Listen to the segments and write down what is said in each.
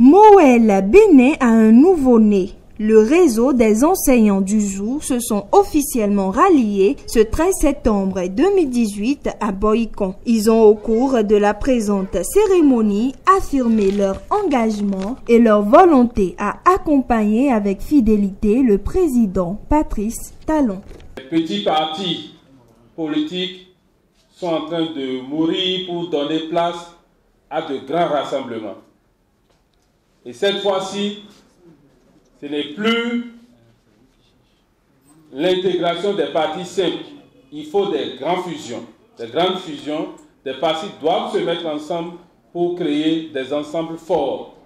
Moël Bénin a un nouveau-né. Le réseau des enseignants du Zou se sont officiellement ralliés ce 13 septembre 2018 à Boycon. Ils ont, au cours de la présente cérémonie, affirmé leur engagement et leur volonté à accompagner avec fidélité le président Patrice Talon. Les petits partis politiques sont en train de mourir pour donner place à de grands rassemblements. Et cette fois-ci, ce n'est plus l'intégration des partis simples. Il faut des grandes fusions. Des grandes fusions, des partis doivent se mettre ensemble pour créer des ensembles forts.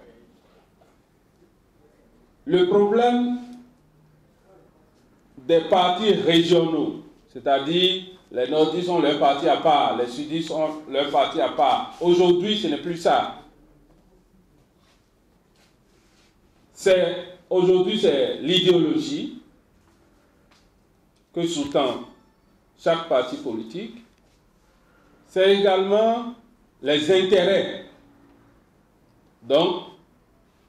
Le problème des partis régionaux, c'est-à-dire les nordistes ont leur parti à part, les sudistes ont leur parti à part. Aujourd'hui, ce n'est plus ça. Aujourd'hui, c'est l'idéologie que sous-tend chaque parti politique. C'est également les intérêts. Donc,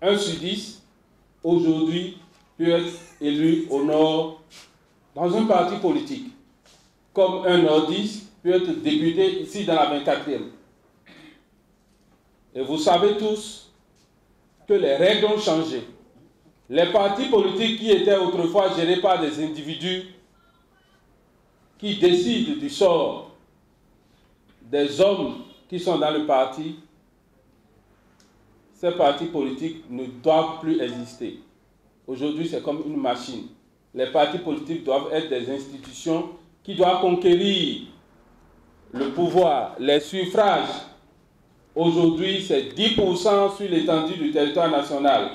un sudiste, aujourd'hui, peut être élu au nord dans un parti politique, comme un nordiste peut être député ici dans la 24e. Et vous savez tous que les règles ont changé. Les partis politiques qui étaient autrefois gérés par des individus qui décident du sort des hommes qui sont dans le parti, ces partis politiques ne doivent plus exister. Aujourd'hui, c'est comme une machine. Les partis politiques doivent être des institutions qui doivent conquérir le pouvoir, les suffrages. Aujourd'hui, c'est 10% sur l'étendue du territoire national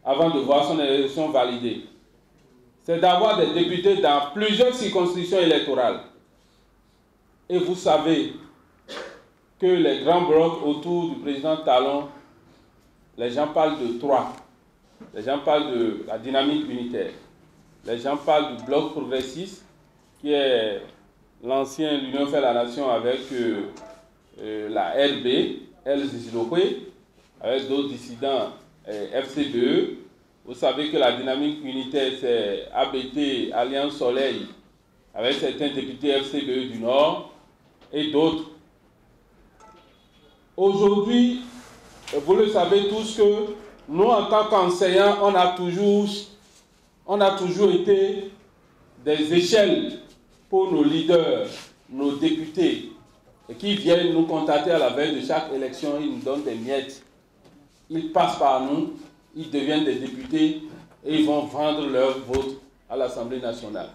avant de voir son élection validée. C'est d'avoir des députés dans plusieurs circonscriptions électorales. Et vous savez que les grands blocs autour du président Talon, les gens parlent de 3. Les gens parlent de la dynamique unitaire. Les gens parlent du bloc progressiste, qui est l'ancien l'Union fait la nation avec la RB, El Zisilokwe, avec d'autres dissidents FCBE. Vous savez que la dynamique unitaire, c'est ABT, Alliance Soleil, avec certains députés FCBE du Nord et d'autres. Aujourd'hui, vous le savez tous que nous, en tant qu'enseignants, on a toujours été des échelles pour nos leaders, nos députés, et qui viennent nous contacter à la veille de chaque élection, ils nous donnent des miettes. Ils passent par nous, ils deviennent des députés et ils vont vendre leur vote à l'Assemblée nationale.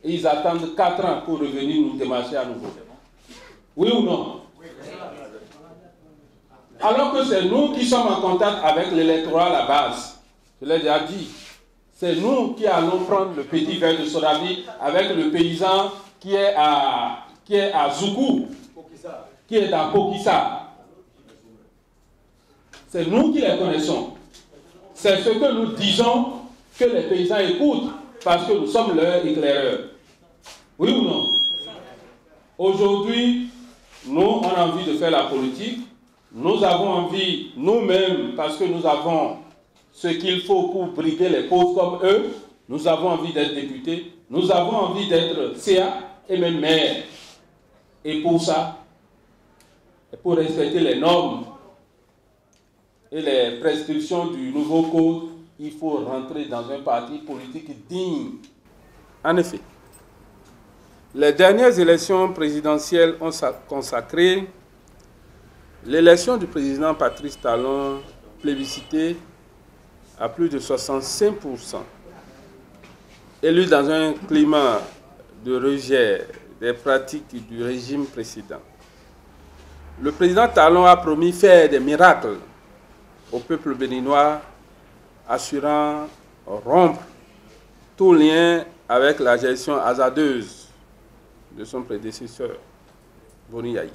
Et ils attendent 4 ans pour revenir nous démarcher à nouveau. Oui ou non? Alors que c'est nous qui sommes en contact avec l'électorat à la base. Je l'ai déjà dit. C'est nous qui allons prendre le petit verre de Sodavi avec le paysan qui est à Zoukou, qui est à Pokissa. C'est nous qui les connaissons. C'est ce que nous disons que les paysans écoutent parce que nous sommes leurs éclaireurs. Oui ou non? Aujourd'hui, nous, on a envie de faire la politique. Nous avons envie, nous-mêmes, parce que nous avons ce qu'il faut pour briguer les causes comme eux, nous avons envie d'être députés, nous avons envie d'être CA et même maire. Et pour ça, pour respecter les normes et les prescriptions du nouveau code, il faut rentrer dans un parti politique digne. En effet, les dernières élections présidentielles ont consacré l'élection du président Patrice Talon, plébiscité à plus de 65%, élu dans un climat de rejet des pratiques du régime précédent. Le président Talon a promis faire des miracles au peuple béninois, assurant rompre tout lien avec la gestion hasardeuse de son prédécesseur, Boni Yayi.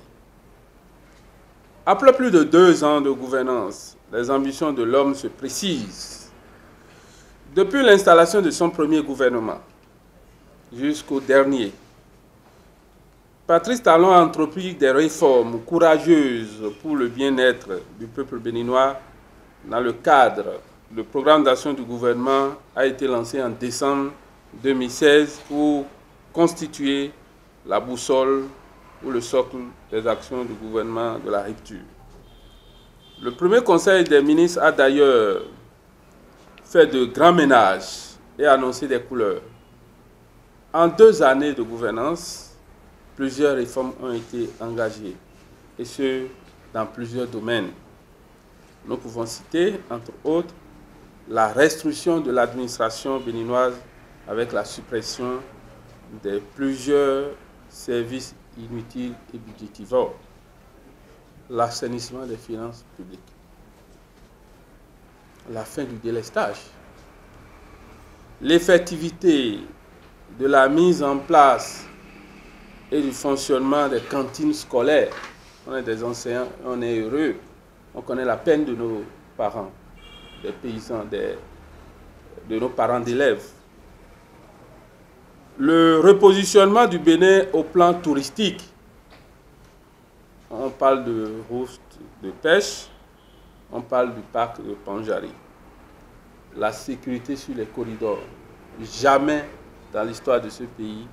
Après plus de 2 ans de gouvernance, les ambitions de l'homme se précisent. Depuis l'installation de son premier gouvernement jusqu'au dernier, Patrice Talon a entrepris des réformes courageuses pour le bien-être du peuple béninois, dans le cadre, le programme d'action du gouvernement a été lancé en décembre 2016 pour constituer la boussole ou le socle des actions du gouvernement de la rupture. Le premier conseil des ministres a d'ailleurs fait de grands ménages et annoncé des couleurs. En 2 années de gouvernance, plusieurs réformes ont été engagées, et ce, dans plusieurs domaines. Nous pouvons citer, entre autres, la restriction de l'administration béninoise avec la suppression de plusieurs services inutiles et budgétivores, l'assainissement des finances publiques, la fin du délestage, l'effectivité de la mise en place et du fonctionnement des cantines scolaires. On est des enseignants, on est heureux, on connaît la peine de nos parents, des paysans, de nos parents d'élèves. Le repositionnement du Bénin au plan touristique. On parle de routes de pêche, on parle du parc de Panjari. La sécurité sur les corridors. Jamais dans l'histoire de ce pays,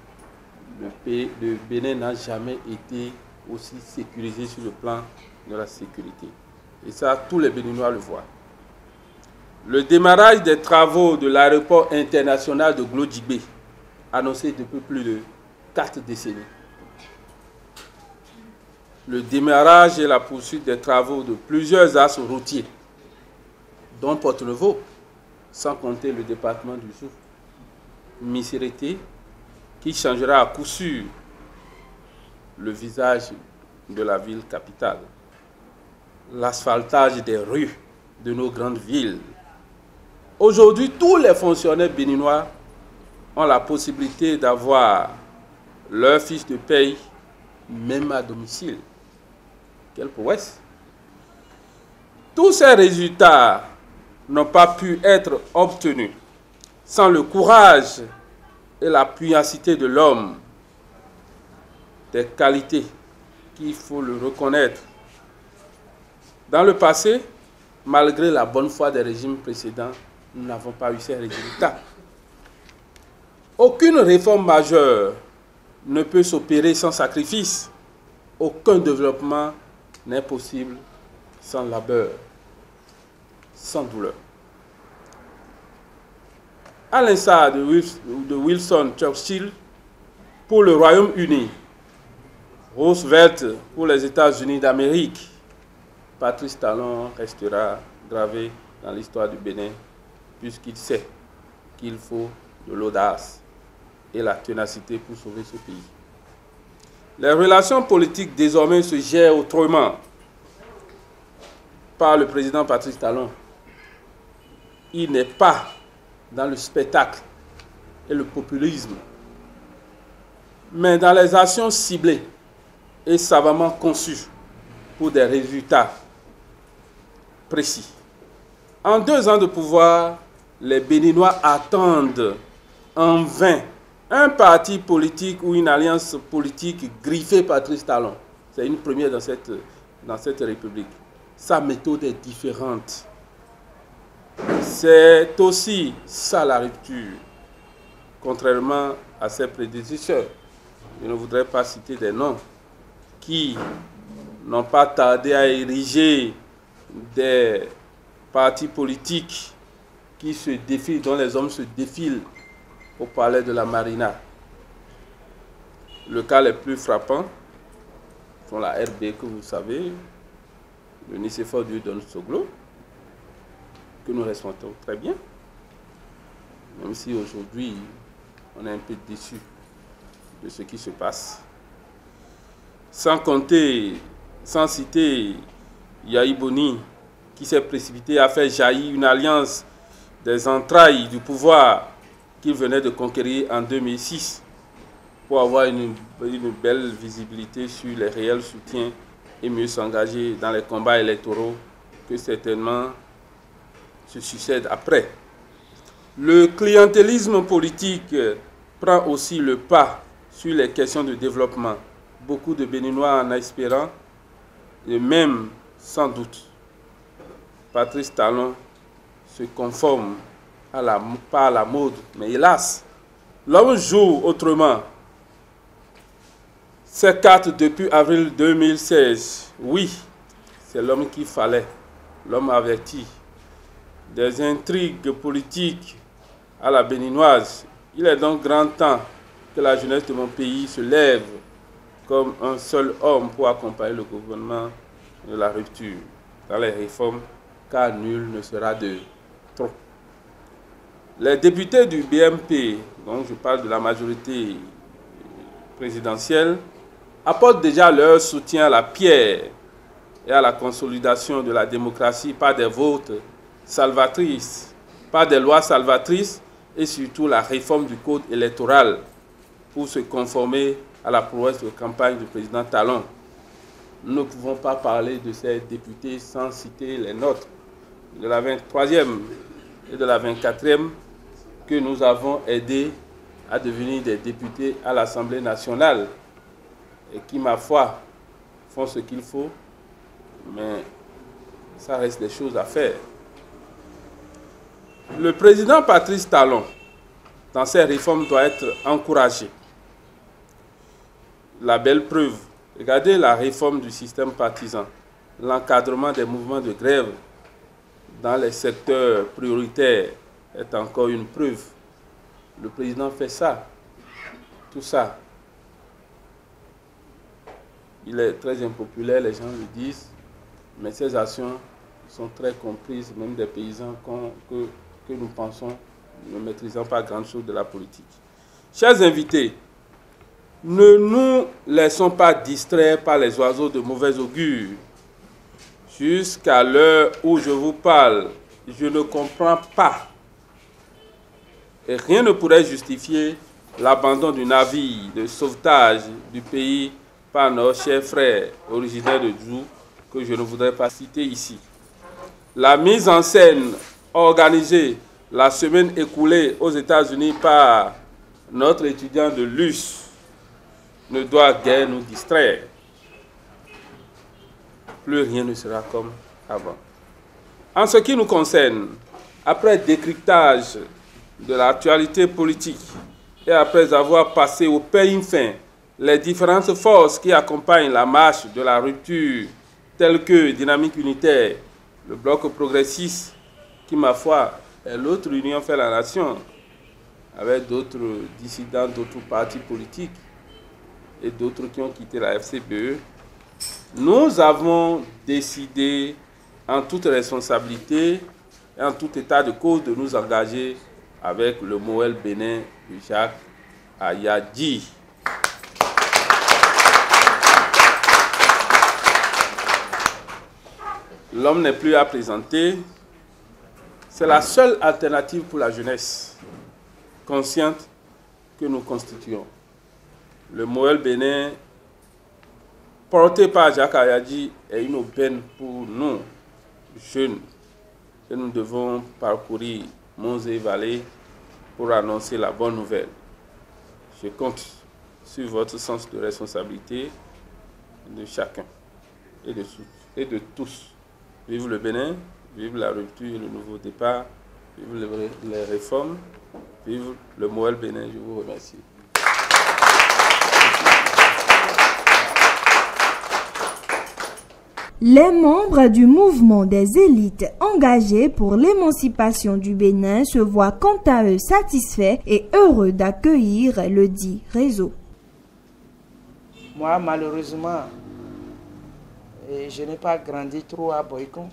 le Bénin n'a jamais été aussi sécurisé sur le plan de la sécurité. Et ça, tous les Béninois le voient. Le démarrage des travaux de l'aéroport international de Glodjibé, annoncé depuis plus de 4 décennies. Le démarrage et la poursuite des travaux de plusieurs axes routiers, dont Porte-Nouveau, sans compter le département du Zouf, Missirité, qui changera à coup sûr le visage de la ville capitale. L'asphaltage des rues de nos grandes villes. Aujourd'hui, tous les fonctionnaires béninois ont la possibilité d'avoir leur fiche de paye, même à domicile. Quelle prouesse! Tous ces résultats n'ont pas pu être obtenus sans le courage et la pugnacité de l'homme, des qualités qu'il faut le reconnaître. Dans le passé, malgré la bonne foi des régimes précédents, nous n'avons pas eu ces résultats. Aucune réforme majeure ne peut s'opérer sans sacrifice. Aucun développement n'est possible sans labeur, sans douleur. À l'instar de Winston Churchill pour le Royaume-Uni, Roosevelt pour les États-Unis d'Amérique, Patrice Talon restera gravé dans l'histoire du Bénin puisqu'il sait qu'il faut de l'audace et la ténacité pour sauver ce pays. Les relations politiques désormais se gèrent autrement par le président Patrice Talon. Il n'est pas dans le spectacle et le populisme, mais dans les actions ciblées et savamment conçues pour des résultats précis. En 2 ans de pouvoir, les Béninois attendent en vain un parti politique ou une alliance politique griffée Patrice Talon. C'est une première dans cette République. Sa méthode est différente. C'est aussi ça la rupture, contrairement à ses prédécesseurs. Je ne voudrais pas citer des noms qui n'ont pas tardé à ériger des partis politiques qui se défilent, dont les hommes se défilent au palais de la Marina. Le cas les plus frappants sont la RB que vous savez, le Nicéphore Dieudonné Soglo, que nous respectons très bien, même si aujourd'hui on est un peu déçu de ce qui se passe. Sans citer Yahi Boni, qui s'est précipité à faire jaillir une alliance des entrailles du pouvoir qu'il venait de conquérir en 2006 pour avoir une belle visibilité sur les réels soutiens et mieux s'engager dans les combats électoraux que certainement se succèdent après. Le clientélisme politique prend aussi le pas sur les questions de développement. Beaucoup de Béninois en espérant, et même sans doute. Patrice Talon se conforme pas à la mode, mais hélas, l'homme joue autrement. Ces cartes depuis avril 2016, oui, c'est l'homme qu'il fallait, l'homme averti. Des intrigues politiques à la béninoise. Il est donc grand temps que la jeunesse de mon pays se lève comme un seul homme pour accompagner le gouvernement de la rupture dans les réformes, car nul ne sera de trop. Les députés du BMP, donc je parle de la majorité présidentielle, apportent déjà leur soutien à la pierre et à la consolidation de la démocratie par des votes salvatrices, par des lois salvatrices et surtout la réforme du code électoral pour se conformer à la prouesse de campagne du président Talon. Nous ne pouvons pas parler de ces députés sans citer les nôtres de la 23e et de la 24e que nous avons aidés à devenir des députés à l'Assemblée nationale et qui, ma foi, font ce qu'il faut, mais ça reste des choses à faire. Le président Patrice Talon, dans ses réformes, doit être encouragé. La belle preuve, regardez la réforme du système partisan, l'encadrement des mouvements de grève dans les secteurs prioritaires est encore une preuve. Le président fait ça, tout ça. Il est très impopulaire, les gens le disent, mais ses actions sont très comprises, même des paysans que nous pensons ne maîtrisant pas grand-chose de la politique. Chers invités, ne nous laissons pas distraire par les oiseaux de mauvais augure. Jusqu'à l'heure où je vous parle, je ne comprends pas. Et rien ne pourrait justifier l'abandon du navire de sauvetage du pays par nos chers frères originaires de Djou, que je ne voudrais pas citer ici. La mise en scène organisée la semaine écoulée aux États-Unis par notre étudiant de l'US ne doit guère nous distraire. Plus rien ne sera comme avant. En ce qui nous concerne, après décryptage de l'actualité politique et après avoir passé au peigne fin les différentes forces qui accompagnent la marche de la rupture, telles que Dynamique Unitaire, le Bloc progressiste, qui, ma foi, est l'autre union fait la nation, avec d'autres dissidents d'autres partis politiques et d'autres qui ont quitté la FCBE, nous avons décidé, en toute responsabilité et en tout état de cause, de nous engager avec le Moël Bénin de Jacques Ayadji. L'homme n'est plus à présenter. C'est la seule alternative pour la jeunesse consciente que nous constituons. Le Moël Bénin, porté par Jacques Ayadji, est une aubaine pour nous, jeunes, et nous devons parcourir monts et vallées pour annoncer la bonne nouvelle. Je compte sur votre sens de responsabilité de chacun et de tous. Vive le Bénin, vive la rupture et le nouveau départ, vive les réformes, vive le Moël Bénin. Je vous remercie. Les membres du mouvement des élites engagés pour l'émancipation du Bénin se voient quant à eux satisfaits et heureux d'accueillir le dit réseau. Moi, malheureusement, je n'ai pas grandi trop à Boycon,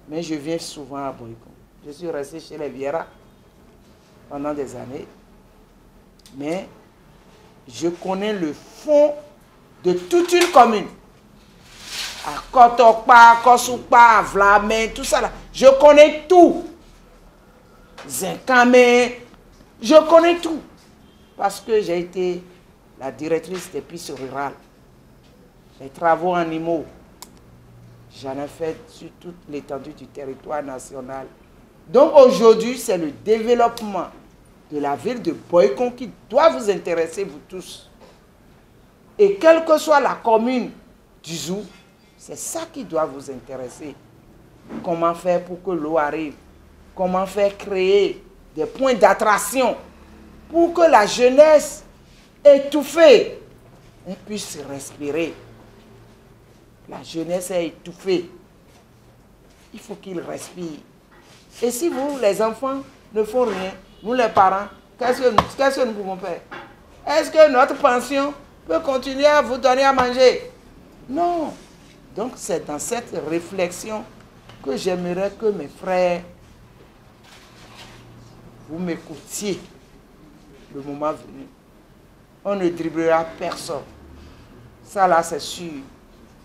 mais je viens souvent à Boycon. Je suis resté chez les Viera pendant des années, mais je connais le fond de toute une commune. À Kotokpa, Kosukpa, Vlamé, tout ça là. Je connais tout. Zinkame, je connais tout. Parce que j'ai été la directrice des pistes rurales. Les travaux animaux, j'en ai fait sur toute l'étendue du territoire national. Donc aujourd'hui, c'est le développement de la ville de Boycon qui doit vous intéresser, vous tous. Et quelle que soit la commune du Zou, c'est ça qui doit vous intéresser. comment faire pour que l'eau arrive, comment faire créer des points d'attraction pour que la jeunesse étouffée puisse respirer. La jeunesse est étouffée. Il faut qu'ils respirent. Et si vous, les enfants, ne font rien, nous les parents, qu'est-ce que nous pouvons faire? Est-ce que notre pension peut continuer à vous donner à manger? Non. Donc c'est dans cette réflexion que j'aimerais que mes frères, vous m'écoutiez le moment venu. On ne dribblera personne. Ça là c'est sûr.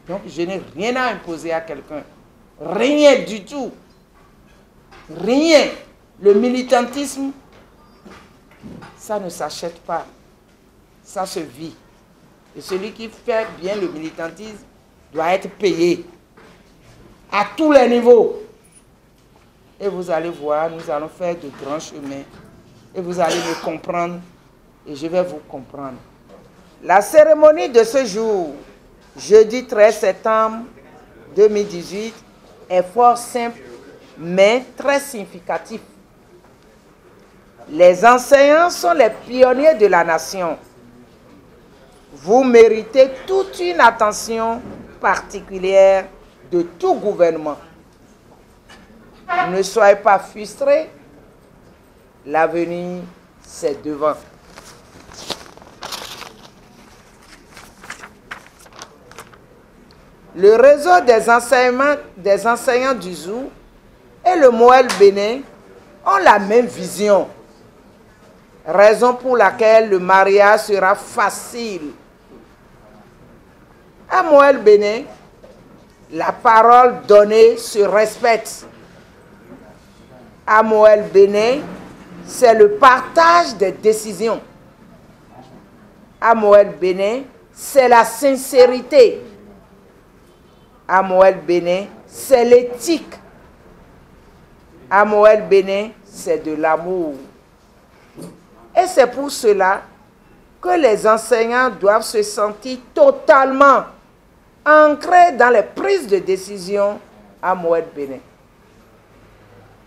Donc je n'ai rien à imposer à quelqu'un. Rien du tout. Rien. Le militantisme, ça ne s'achète pas. Ça se vit. Et celui qui fait bien le militantisme doit être payé à tous les niveaux. Et vous allez voir, nous allons faire de grands chemins. Et vous allez me comprendre. Et je vais vous comprendre. La cérémonie de ce jour, jeudi 13 septembre 2018, est fort simple, mais très significatif. Les enseignants sont les pionniers de la nation. Vous méritez toute une attention particulière de tout gouvernement. Ne soyez pas frustrés. L'avenir, c'est devant. Le réseau des enseignants du Zou et le Moël Bénin ont la même vision. Raison pour laquelle le mariage sera facile. À Moël Bénin, la parole donnée se respecte. À Moël Bénin, c'est le partage des décisions. À Moël Bénin, c'est la sincérité. À Moël Bénin, c'est l'éthique. À Moël Bénin, c'est de l'amour. Et c'est pour cela que les enseignants doivent se sentir totalement ancrés dans les prises de décision à Moël Bénin.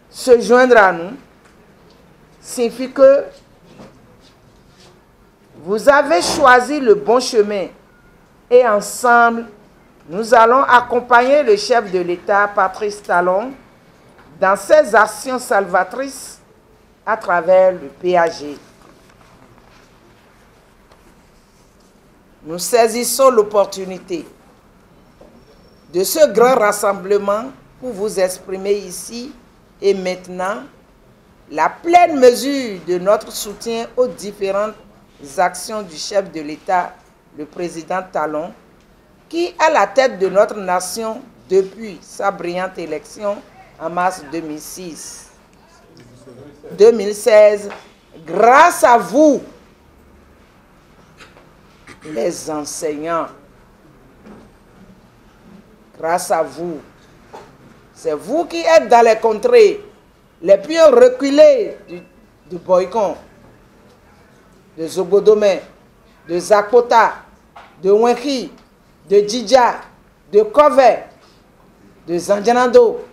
Se joindre à nous signifie que vous avez choisi le bon chemin et ensemble, nous allons accompagner le chef de l'État, Patrice Talon, dans ses actions salvatrices à travers le PAG. Nous saisissons l'opportunité de ce grand rassemblement pour vous exprimer ici et maintenant la pleine mesure de notre soutien aux différentes actions du chef de l'État, le président Talon, qui, à la tête de notre nation depuis sa brillante élection en mars 2016, grâce à vous, les enseignants, grâce à vous, c'est vous qui êtes dans les contrées les plus reculées du Boycon, de Zogodomé, de Zakota, de Wenki, de Djidja, de Kove, de Zandjanando,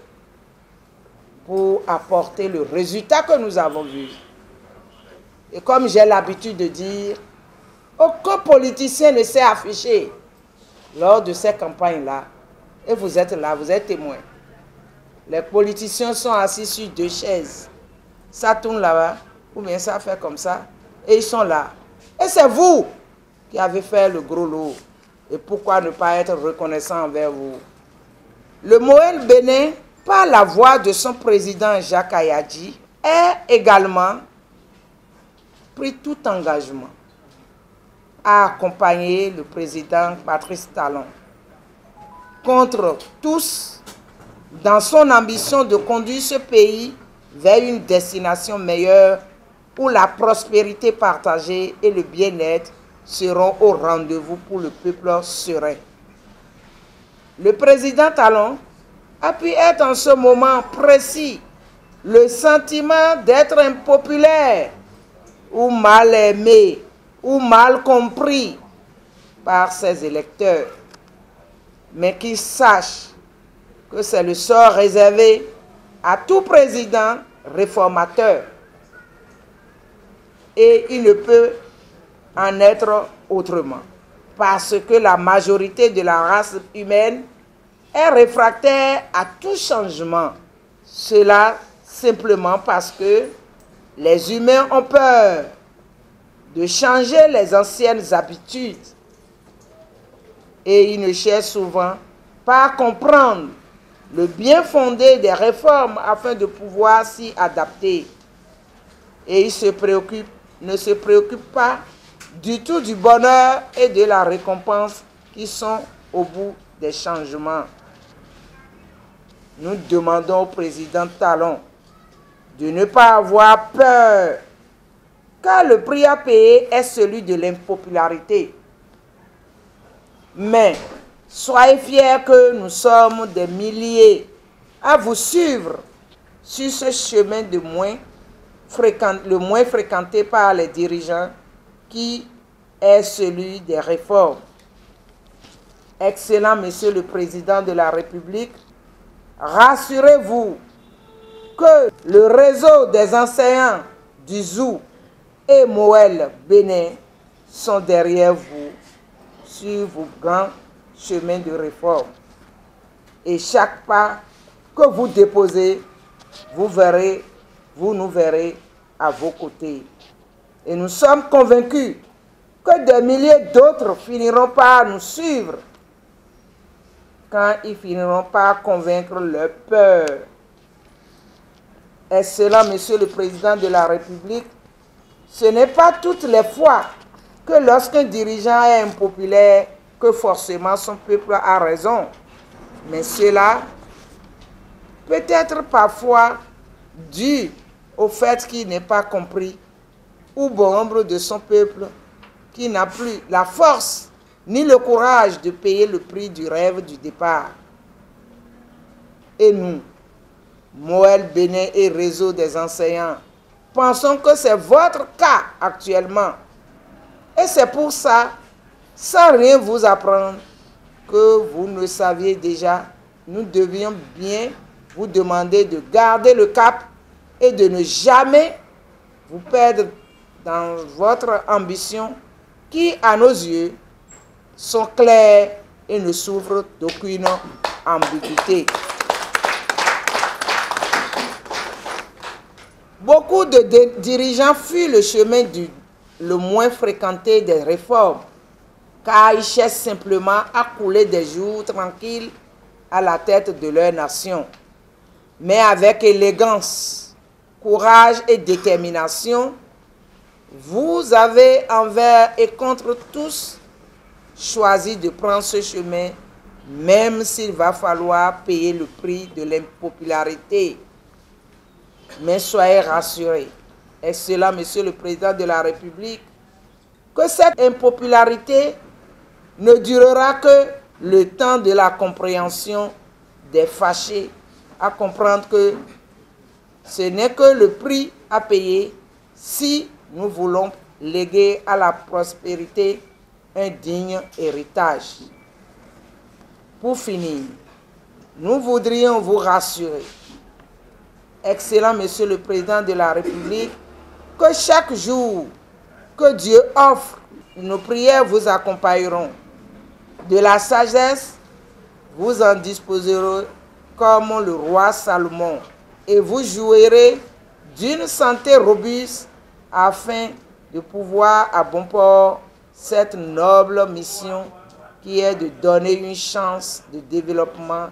pour apporter le résultat que nous avons vu. Et comme j'ai l'habitude de dire, aucun politicien ne s'est affiché lors de ces campagnes-là. Et vous êtes là, vous êtes témoins. Les politiciens sont assis sur deux chaises. Ça tourne là-bas, ou bien ça fait comme ça, et ils sont là. Et c'est vous qui avez fait le gros lot. Et pourquoi ne pas être reconnaissant envers vous? Le Moël Bénin, par la voix de son président Jacques Ayadji, a également pris tout engagement à accompagner le président Patrice Talon contre tous dans son ambition de conduire ce pays vers une destination meilleure où la prospérité partagée et le bien-être seront au rendez-vous pour le peuple serein. Le président Talon a pu être en ce moment précis le sentiment d'être impopulaire ou mal aimé ou mal compris par ses électeurs, mais qu'il sache que c'est le sort réservé à tout président réformateur. Et il ne peut en être autrement. Parce que la majorité de la race humaine est réfractaire à tout changement. Cela simplement parce que les humains ont peur de changer les anciennes habitudes. Et ils ne cherchent souvent pas à comprendre le bien fondé des réformes afin de pouvoir s'y adapter. Et ils ne se préoccupent pas du tout du bonheur et de la récompense qui sont au bout des changements. Nous demandons au président Talon de ne pas avoir peur, car le prix à payer est celui de l'impopularité. Mais soyez fiers que nous sommes des milliers à vous suivre sur ce chemin le moins fréquenté par les dirigeants, qui est celui des réformes. Excellent Monsieur le Président de la République, rassurez-vous que le réseau des enseignants du ZOU et Moël Bénin sont derrière vous sur vos grands chemins de réforme. Et chaque pas que vous déposez, vous nous verrez à vos côtés. Et nous sommes convaincus que des milliers d'autres finiront par nous suivre quand ils finiront par convaincre leur peur. Excellent Monsieur le Président de la République, ce n'est pas toutes les fois que lorsqu'un dirigeant est impopulaire que forcément son peuple a raison. Mais cela peut être parfois dû au fait qu'il n'est pas compris, ou bon nombre de son peuple qui n'a plus la force ni le courage de payer le prix du rêve du départ. Et nous, Moël Bénin et Réseau des enseignants, pensons que c'est votre cas actuellement. Et c'est pour ça, sans rien vous apprendre, que vous ne saviez déjà, nous devions bien vous demander de garder le cap et de ne jamais vous perdre dans votre ambition qui, à nos yeux, sont claires et ne souffrent d'aucune ambiguïté. Beaucoup de dirigeants fuient le chemin le moins fréquenté des réformes, car ils cherchent simplement à couler des jours tranquilles à la tête de leur nation. Mais avec élégance, courage et détermination, vous avez envers et contre tous choisi de prendre ce chemin, même s'il va falloir payer le prix de l'impopularité. Mais soyez rassurés, excellent Monsieur le Président de la République, que cette impopularité ne durera que le temps de la compréhension des fâchés, à comprendre que ce n'est que le prix à payer si nous voulons léguer à la prospérité un digne héritage. Pour finir, nous voudrions vous rassurer, excellent Monsieur le Président de la République, que chaque jour que Dieu offre, nos prières vous accompagneront. De la sagesse, vous en disposerez comme le roi Salomon, et vous jouirez d'une santé robuste afin de pouvoir à bon port cette noble mission qui est de donner une chance de développement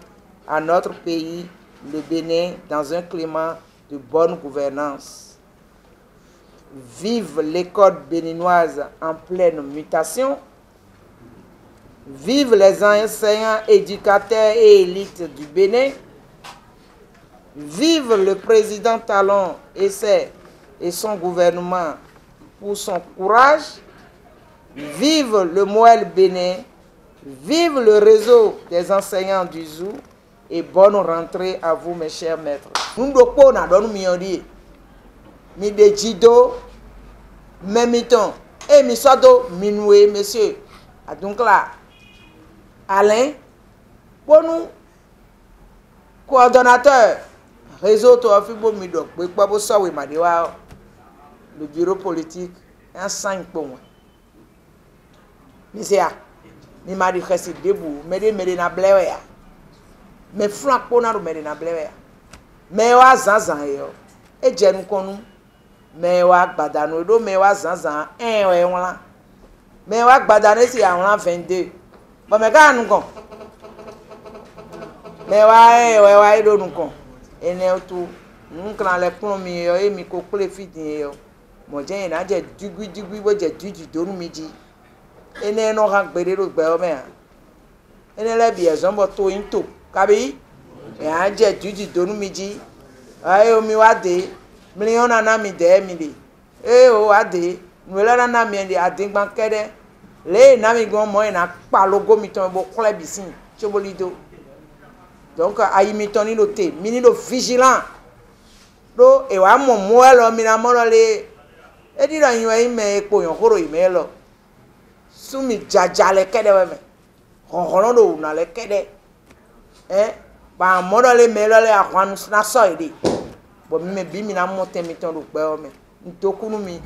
à notre pays, le Bénin, dans un climat de bonne gouvernance. Vive l'école béninoise en pleine mutation. Vive les enseignants, éducateurs et élites du Bénin. Vive le président Talon et son gouvernement pour son courage. Vive le Moël Bénin. Vive le réseau des enseignants du ZOU. Et bonne rentrée à vous, mes chers maîtres. Nous donne mi de jido memiton et mi sodo minoué monsieur. Donc là Alain, pour nous Coordonnateur, réseau Toafibo Mido, Pabo Sawi Madiwa, le bureau politique, un 5 pour moi. Monsieur, je m'a dit que c'est debout, mais na blewe. Mais Franck Ponaro me na blewe. Mais wa zanzan yo. E je nu konu. Mais wa gbadano do mais wa zanzan we won. Mais wa gbadano si awon 22. Bon me ka nu kon. Mais wa do nu kon. Ene tu nkran le kun mi yo e mi ko kle fidin yo. Mo je na je digui bo je dudu do nu mi ji. Ene no ha gbere ro gbe o me. Ene le bi ezombo to into. Kabi ya je dudu do nu mi ji. Ayo mi wa de million na mi de mi de. O wa de nwela na mi de adingban kede. Le na mi gon mo na pa logo mi ton bo kle bisin. Chobolido. Donc ayi mi ton ni lo te, mi ni lo vigilant. Do e wa mo lo mi na mo lo le. E di ra yin e me epo yan koro ime lo. Sumi jajale kede we me. Honhon do na le kede. Ba mo lo le me lo le akwanu na so ide. Bo mi me bi mi na mo te mi ton lo pe o me. Ntokunu mi